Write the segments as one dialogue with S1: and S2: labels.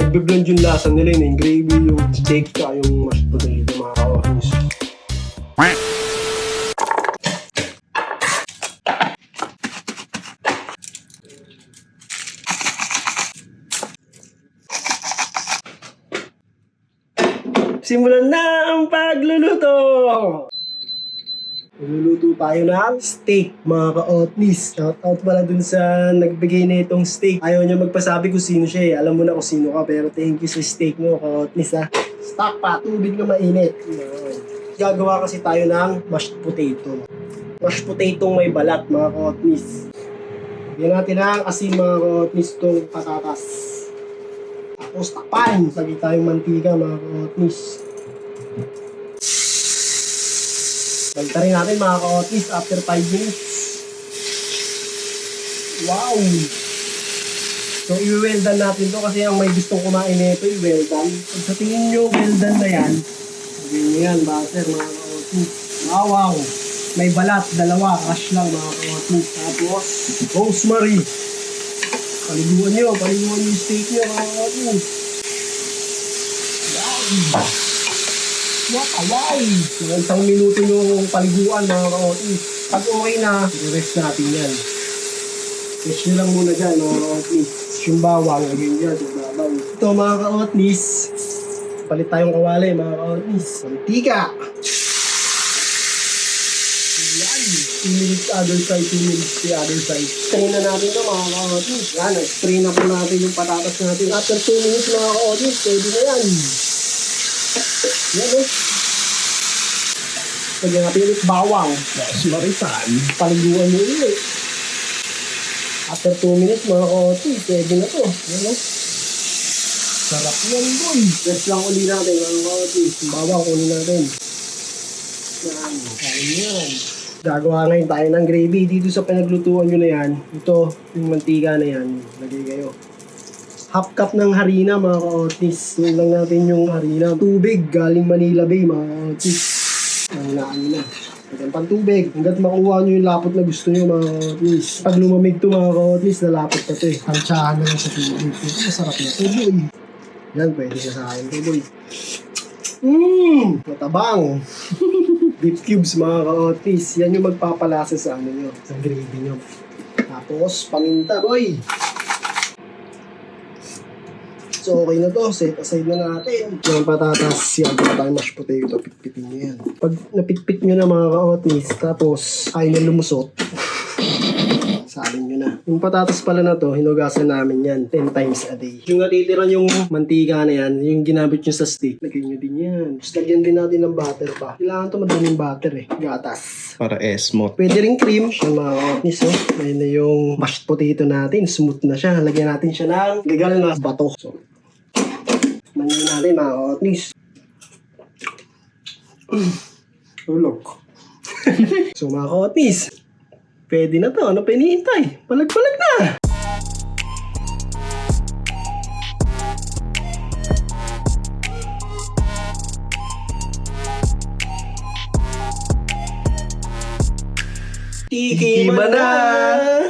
S1: Nagbe-blend yung lasa nila yun, yung gravy, yung steak, tsaka yung mashed potato, mga ka-otnis. Simulan na ang pagluluto! Magluluto tayo ng steak, mga ka-otnis. Shoutout pala dun sa nagbigay na itong steak. Ayaw niya magpasabi kung sino siya eh. Alam mo na kung sino ka, pero thank you sa steak mo, ka-otnis ha. Stock pa, tubig na mainit. Gagawa kasi tayo ng mashed potato. Mashed potato may balat, mga ka-otnis. Yan natin ang asin, mga ka-otnis, itong patatas. Tapos takpan, lagi tayong mantika, mga ka-otnis. Baliktad natin, mga ka-otnis, after 5 minutes. Wow! So, i-well done natin to kasi ang may gustong kumain nito, i-well done. Pag sa tingin nyo, well done na yan, sabihin nyo yan, butter, mga ka-otnis. Wow! May balat, dalawa, crush lang, mga ka-otnis. Tapos, rosemary. Paliguan nyo yung steak nyo, mga ka-otnis. Wow! Wow! Mga isang minuto yung paliguan, mga ka-otnis. Pag okay na, i-rest natin yan. Rest nyo lang muna dyan, mga ka-otnis. Yung bawang, lagyan dyan, yung babaw. Ito, mga ka-otnis. Palit tayong kawali, mga ka-otnis. Mantika! Yan! 2 minutes other side, 2 minutes the other side. Spray na natin ito, mga ka-otnis. Yan, spray na po natin yung patatas natin. After 2 minutes, mga ka-otnis, pwede na yan. Yan eh. Lagyan natin ulit bawang. Maritan. Paliguan nyo ulit. After 2 minutes, mga ka-otnis, pwede na to. Yan eh. Sarap yan, boy. Rest lang uli natin, mga ka-otnis. Bawang kunin natin. Yan. Kain yan. Gagawa ngayon tayo ng gravy. Dito sa pinaglutuan nyo na yan, ito, yung mantika na yan, lagay kayo. Half cup ng harina, mga ka-otnis. Tuloy lang natin yung harina. Tubig, galing Manila Bay, mga ka-otnis. Nanginaan nyo na. Lagyan pang tubig. Hanggat makuha nyo yung lapot na gusto nyo, mga ka-otnis. Pag lumamig to, mga ka-otnis, lalapot na to eh. Tansyahan na lang sa tubig. Ito, masarap na to, boy. Yan, pwede ka sa akin to, boy. Matabang. Beef cubes, mga ka-otnis. Yan yung magpapalasa sa ano nyo, sa gravy nyo. Tapos, paminta, boy. So, okay na to. Set aside na natin. Yung patatas, yan pa tayo mashed potato. Pitpitin nyo yan. Pag napitpit nyo na, mga ka-otnis, tapos ayaw nyo lumusot, salin nyo na. Yung patatas pala na to, hinugasan namin yan 10 times a day. Yung natitira yung mantika na yan, yung ginamit nyo sa steak, lagyan nyo din yan. Tapos lagyan din natin ng butter pa. Kailangan to madaming butter eh. Gatas.
S2: Para smooth.
S1: Pwede rin cream. Yan, mga ka-otnis, oh. Ayun na yung mashed potato natin. Smooth na siya. Lagyan natin siya ng legal na bato. So, manyan natin, mga ka-otnis. Ulok. So, mga ka-otnis, pwede na to. Ano pa hinihintay? Palag-palag na! Tikiman na!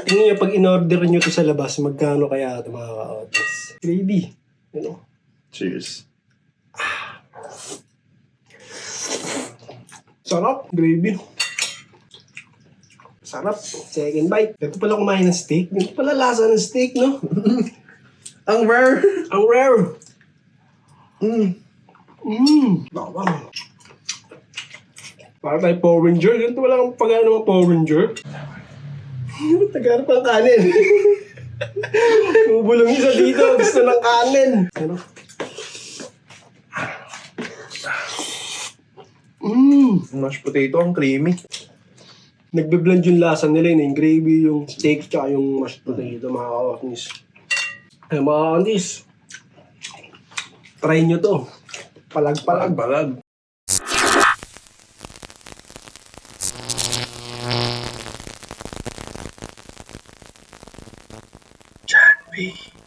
S1: Tingnan nyo, pag in-order nyo to sa labas, magkano kaya ito, mga ka-otnis? Gravy. Ano?
S2: Cheers.
S1: Sarap. Gravy. Sarap. Second bite. Ito pala kumain ng steak. Ito pala lasa ng steak, no?
S2: Ang rare.
S1: Ang rare. Bawang. Para tayo Power Ranger. Ganito wala kang pag-ano mga Power Ranger. Tagarap ang kanin. Bubulong isa dito. Gusto ng kanin. Ano?
S2: Mashed potato, ang creamy.
S1: Nagbe-blend yung lasa nila yun. Yung gravy, yung steak, tsaka yung mashed potato, mga ka-otnis. Ay, mga ka-otnis. Try nyo to. Palag-palag.
S2: Balag.